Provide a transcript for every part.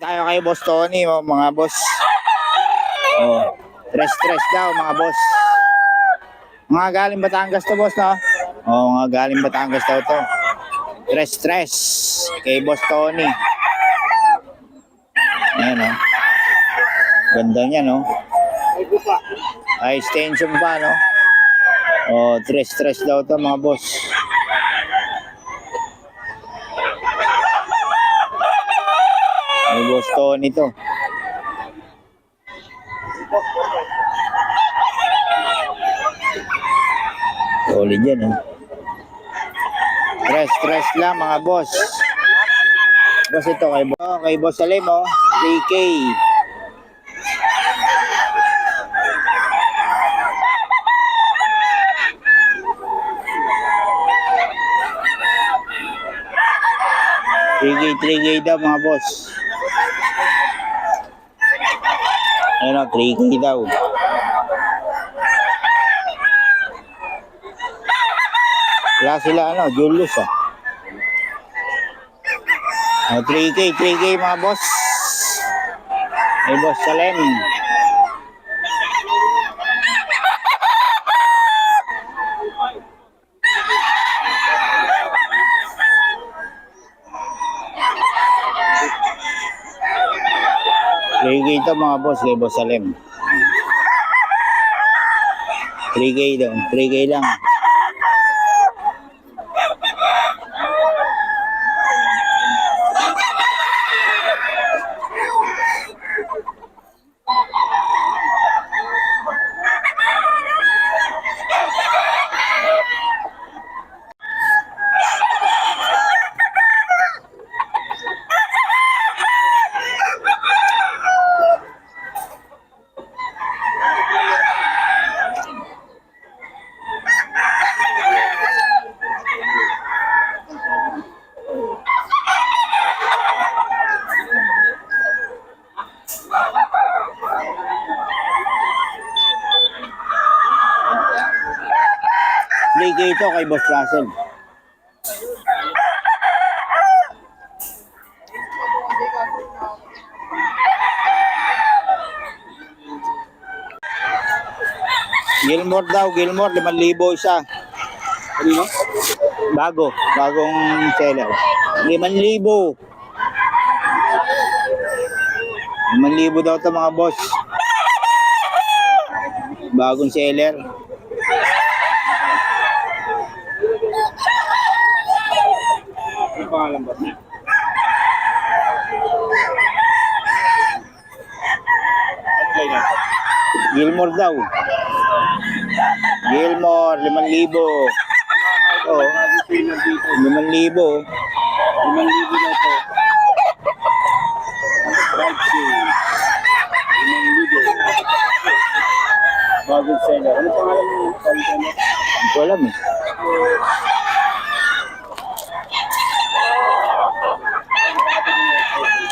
tayo kay Boss Tony, oh, mga boss. Oh, stress daw mga boss. Mga galing Batangas to, boss, no? Oh, mga galing Batangas daw to. Stress kay Boss Tony. Ayan, oh. Ganda niya, no? Ay, extension pa, no? Oh, stress daw to, mga boss. Ay, Boss Tony to. Solid yan, eh. Stress lang, mga boss. Boss, ito kay Boss Salim, oh. 3K. $3K daw, mga boss. Ayan, o, 3K daw. Wala sila, Julius, ah. 3K mga boss. May Boss Salim. Ito mga boss kay Boss Salim. 3K daw, 3K lang. Ito kay Boss Russell. Gilmore, 5,000 isa. Ano? Bagong seller. 5,000. 5,000 daw ito, mga boss. Bagong seller. Pangalan ba? Gilmore daw. Gilmore, 5,000. Oh, 5,000. 5,000 na to. 5,000. Bagong seller. Ano pangalan mo? Hindi ko alam, eh.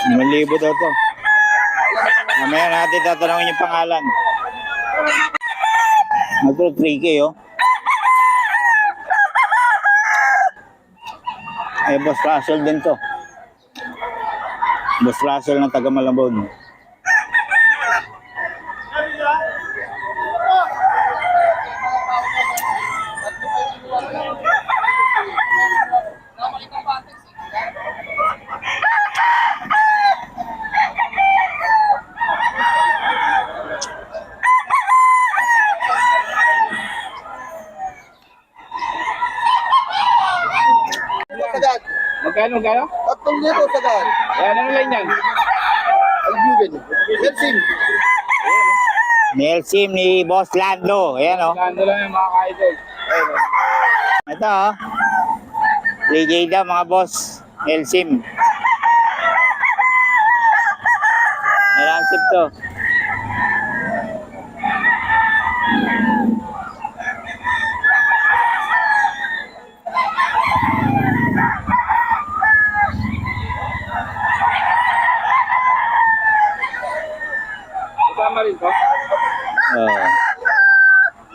5,000 daw to. Mamaya natin tatanungin yung pangalan. Ito, 3K, oh. Ay, Boss Russell din to. Boss Russell ng taga Malabon. Magkano? 3,000 sagad. Ayan, ano lang yan? Albugen. Nelsim. Nelsim ni Boss Lando. Ayan, oh. Lando lang yung mga ka-idol. Ito, oh. 3K daw, mga boss. Nelsim. Nalansip to. Kasama rin to? Oh.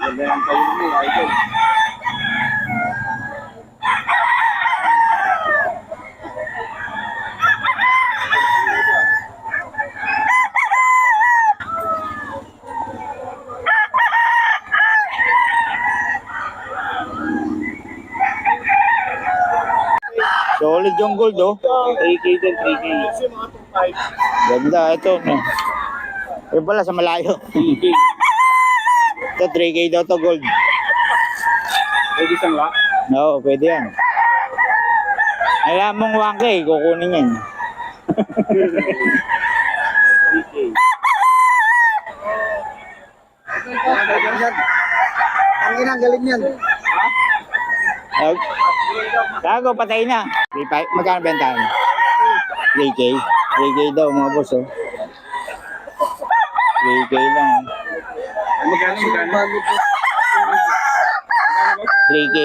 Ganda lang kayo mo, idol. yung gold, oh. 3K din, 3K. Ganda, ito, no. Yung pala, sa malayo. 3K. Ito, 3K daw to gold. Pwede isang lock. Oo, pwede yan. Alam mong 1K, kukunin yan. 3K. Ang inang galing yan. Oh, Gago, patay na. 3.5, magkano bentahan? 3K. 3K daw, mga boss, oh. 3K lang, oh. Magkano, magkano? 3K.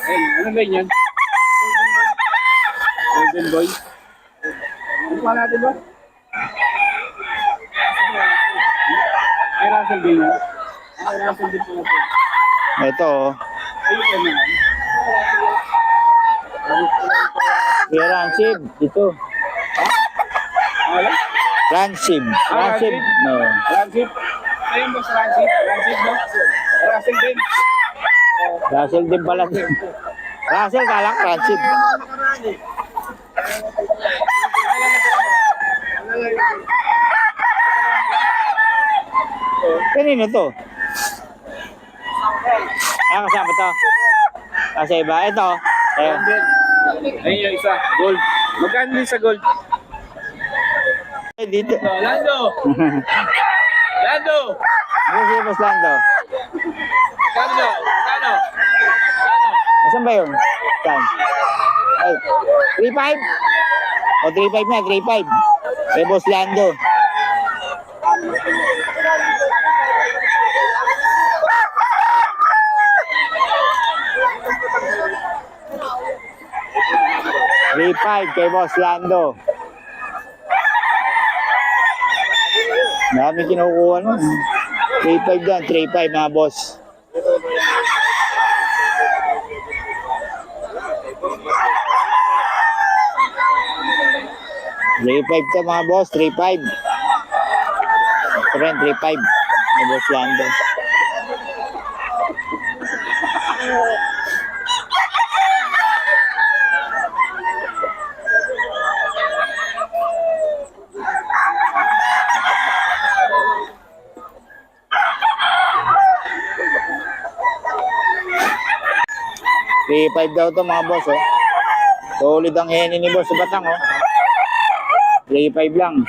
Ayun, ano ba yan? Golden boy. Ano pa natin ba? May Russell din yun. May Russell din po natin. Ito, oh. Ayun ka naman. Yung Rancib, ito. Ano? Rancib. Rancib. Rancib? No. Rancib? Ayun ba sa Rancib? Rancib ba? Russell din. Russell din pala. Russell, kalak Rancib. Kanino to? Ah, kasama to. Kasi iba. Ito. Ayun din. Ayun yung isa. Gold. Magkano din sa gold? Dito. Lando! Lando! Ano si Boss Lando? Kano? Kano? Saan ba yun? Saan? Ay, 3.5? O, 3.5 na, 3.5. Kay Boss Lando. $3.5 kay Boss Lando. Dami kinukuha nun. 3.5 yan, 3.5 mga boss. $3.5 to mga boss, 3.5. Friend, 3.5. May Boss Lando. $3.5 daw to mga boss, oh. Solid ang heni ni Boss Batang, oh. 3.5 lang.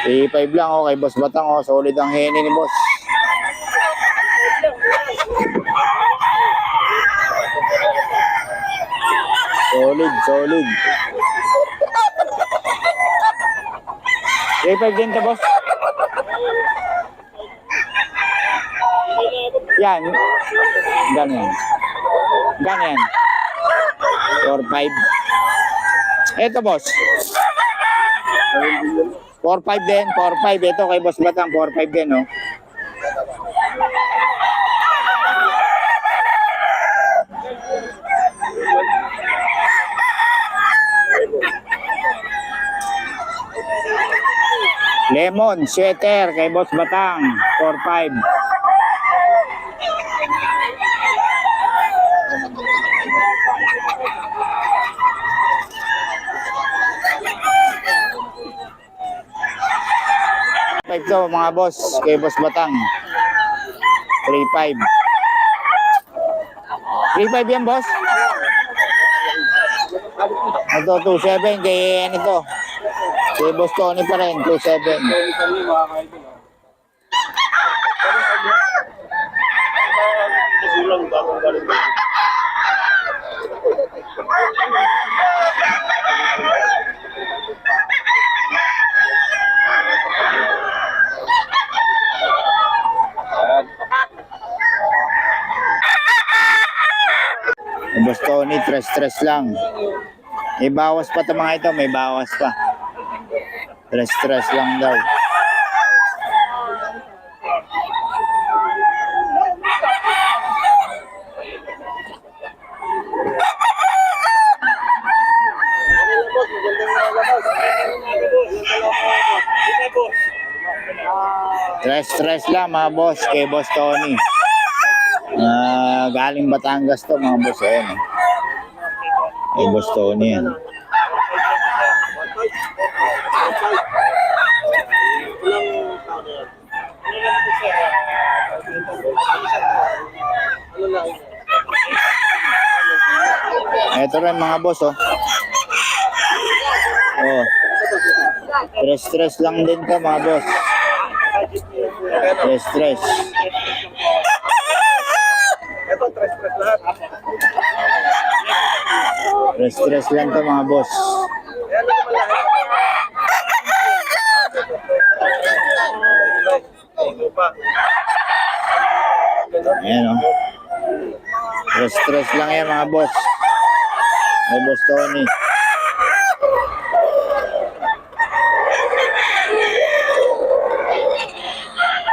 $3.5 lang, oh, kay Boss Batang, oh. Solid ang heni ni Boss. Solid, solid. 3.5 din to, boss. Yan. Ganyan. Ganyan. 4.5. Ito, boss. 4.5 din. 4.5. Ito kay Boss Batang. 4.5 din, no? Lemon, sweater kay Boss Batang. 4.5. Ito mga boss, kay Boss Batang. 3.5. 3.5 yan, boss. Ito, 2.7 kay ito. Kay Boss Tony pa rin, 2.7. Boss Tony, stress lang. May bawas pa ito mga ito, may bawas pa. Stress lang daw. Stress lang mga boss kay Boss Tony. Galing Batangas to mga boss. Ayan. Kay Boss Tony yan. Ito rin mga boss oh. Oh. Stress lang din to mga boss. Stress. Ito, tres lahat. Stress lang to mga boss. Ayan na naman lahat. Ito pa. Ayan oh. Stress lang yan mga boss. May Boss Tony.